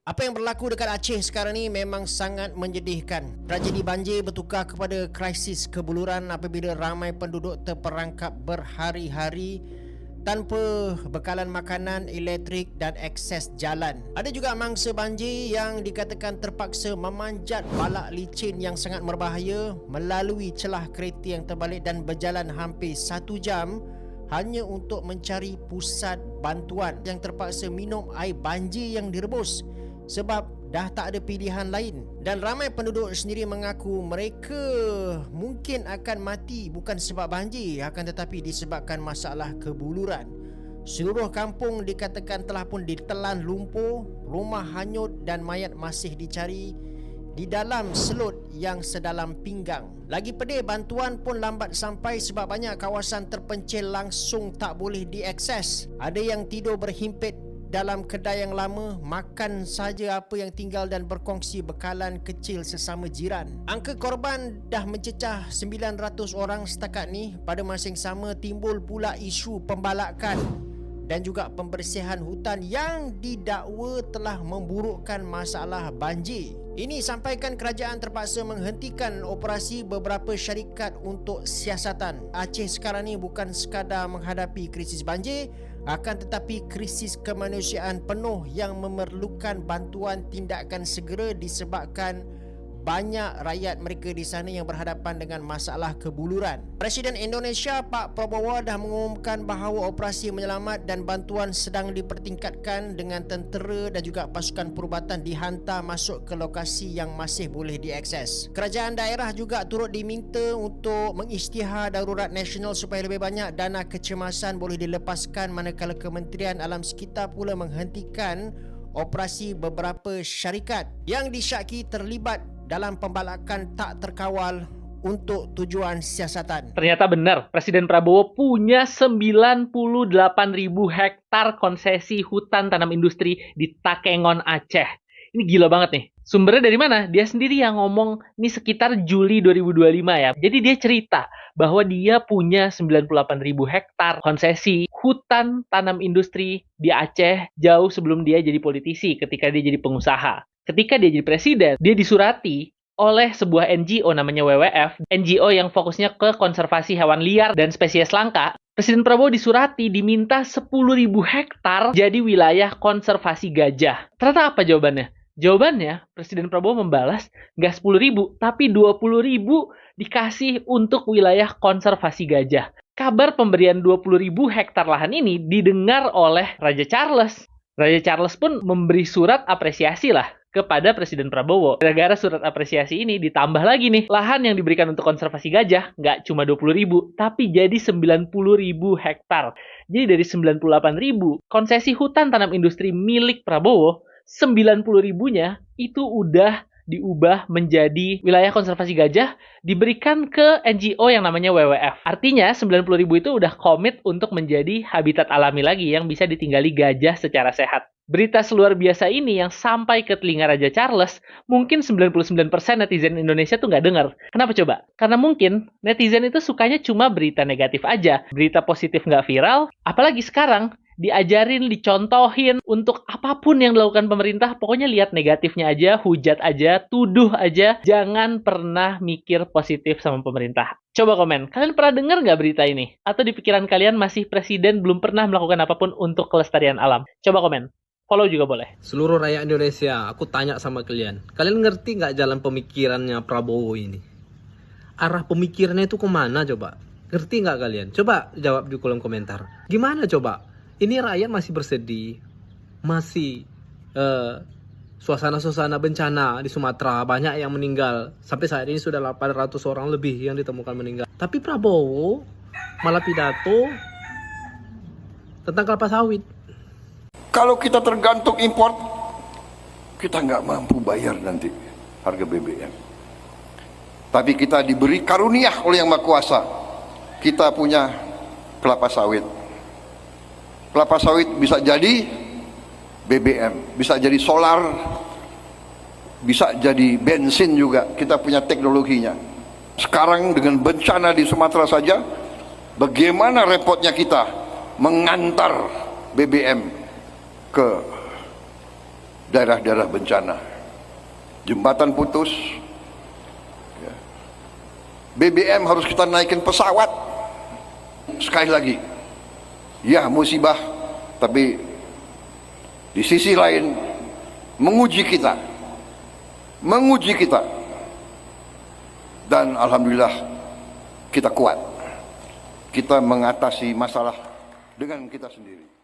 Apa yang berlaku dekat Aceh sekarang ni memang sangat menyedihkan. Tragedi banjir bertukar kepada krisis kebuluran apabila ramai penduduk terperangkap berhari-hari tanpa bekalan makanan, elektrik dan akses jalan. Ada juga mangsa banjir yang dikatakan terpaksa memanjat balak licin yang sangat berbahaya melalui celah kereta yang terbalik dan berjalan hampir 1 jam hanya untuk mencari pusat bantuan, yang terpaksa minum air banjir yang direbus sebab dah tak ada pilihan lain. Dan ramai penduduk sendiri mengaku mereka mungkin akan mati bukan sebab banjir, akan tetapi disebabkan masalah kebuluran. Seluruh kampung dikatakan telah pun ditelan lumpur, rumah hanyut dan mayat masih dicari di dalam selut yang sedalam pinggang. Lagi pedih, bantuan pun lambat sampai sebab banyak kawasan terpencil langsung tak boleh diakses. Ada yang tidur berhimpit dalam kedai yang lama, makan saja apa yang tinggal dan berkongsi bekalan kecil sesama jiran. Angka korban dah mencecah 900 orang setakat ni. Pada masa yang sama timbul pula isu pembalakan dan juga pembersihan hutan yang didakwa telah memburukkan masalah banjir. Ini sampaikan kerajaan terpaksa menghentikan operasi beberapa syarikat untuk siasatan. Aceh sekarang ni bukan sekadar menghadapi krisis banjir, akan tetapi krisis kemanusiaan penuh yang memerlukan bantuan tindakan segera disebabkan banyak rakyat mereka di sana yang berhadapan dengan masalah kebuluran. Presiden Indonesia Pak Prabowo dah mengumumkan bahawa operasi menyelamat dan bantuan sedang dipertingkatkan dengan tentera dan juga pasukan perubatan dihantar masuk ke lokasi yang masih boleh diakses. Kerajaan daerah juga turut diminta untuk mengisytihar darurat nasional supaya lebih banyak dana kecemasan boleh dilepaskan, manakala Kementerian Alam Sekitar pula menghentikan operasi beberapa syarikat yang disyaki terlibat dalam pembalakan tak terkawal untuk tujuan siasatan. Ternyata benar, Presiden Prabowo punya 98.000 hektar konsesi hutan tanam industri di Takengon, Aceh. Ini gila banget nih. Sumbernya dari mana? Dia sendiri yang ngomong ini sekitar Juli 2025 ya. Jadi dia cerita bahwa dia punya 98.000 hektar konsesi hutan tanam industri di Aceh jauh sebelum dia jadi politisi, ketika dia jadi pengusaha. Ketika dia jadi presiden, dia disurati oleh sebuah NGO namanya WWF, NGO yang fokusnya ke konservasi hewan liar dan spesies langka. Presiden Prabowo disurati diminta 10.000 hektar jadi wilayah konservasi gajah. Ternyata apa jawabannya? Jawabannya, Presiden Prabowo membalas, nggak 10.000, tapi 20.000 dikasih untuk wilayah konservasi gajah. Kabar pemberian 20.000 hektar lahan ini didengar oleh Raja Charles. Raja Charles pun memberi surat apresiasi lah kepada Presiden Prabowo. Gara-gara surat apresiasi ini ditambah lagi nih, lahan yang diberikan untuk konservasi gajah nggak cuma 20.000, tapi jadi 90.000 hektar. Jadi dari 98.000 konsesi hutan tanam industri milik Prabowo, 90.000-nya itu udah diubah menjadi wilayah konservasi gajah, diberikan ke NGO yang namanya WWF. Artinya 90.000 itu udah komit untuk menjadi habitat alami lagi yang bisa ditinggali gajah secara sehat. Berita seluar biasa ini yang sampai ke telinga Raja Charles, mungkin 99% netizen Indonesia tuh nggak dengar. Kenapa coba? Karena mungkin netizen itu sukanya cuma berita negatif aja. Berita positif nggak viral, apalagi sekarang diajarin, dicontohin untuk apapun yang dilakukan pemerintah, pokoknya lihat negatifnya aja, hujat aja, tuduh aja, jangan pernah mikir positif sama pemerintah. Coba komen, kalian pernah dengar nggak berita ini? Atau di pikiran kalian masih presiden belum pernah melakukan apapun untuk kelestarian alam? Coba komen. Follow juga boleh. Seluruh rakyat Indonesia, aku tanya sama kalian. Kalian ngerti nggak jalan pemikirannya Prabowo ini? Arah pemikirannya itu kemana coba? Ngerti nggak kalian? Coba jawab di kolom komentar. Gimana coba? Ini rakyat masih bersedih. Masih suasana-suasana bencana di Sumatera. Banyak yang meninggal. Sampai saat ini sudah 800 orang lebih yang ditemukan meninggal. Tapi Prabowo malah pidato tentang kelapa sawit. Kalau kita tergantung import, kita nggak mampu bayar nanti harga BBM. Tapi kita diberi karunia oleh Yang Maha Kuasa. Kita punya kelapa sawit. Kelapa sawit bisa jadi BBM, bisa jadi solar, bisa jadi bensin juga. Kita punya teknologinya. Sekarang dengan bencana di Sumatera saja, bagaimana repotnya kita mengantar BBM ke daerah-daerah bencana. Jembatan putus, ya. BBM harus kita naikkan pesawat. Sekali lagi, ya musibah, tapi di sisi lain menguji kita, dan alhamdulillah kita kuat, kita mengatasi masalah dengan kita sendiri.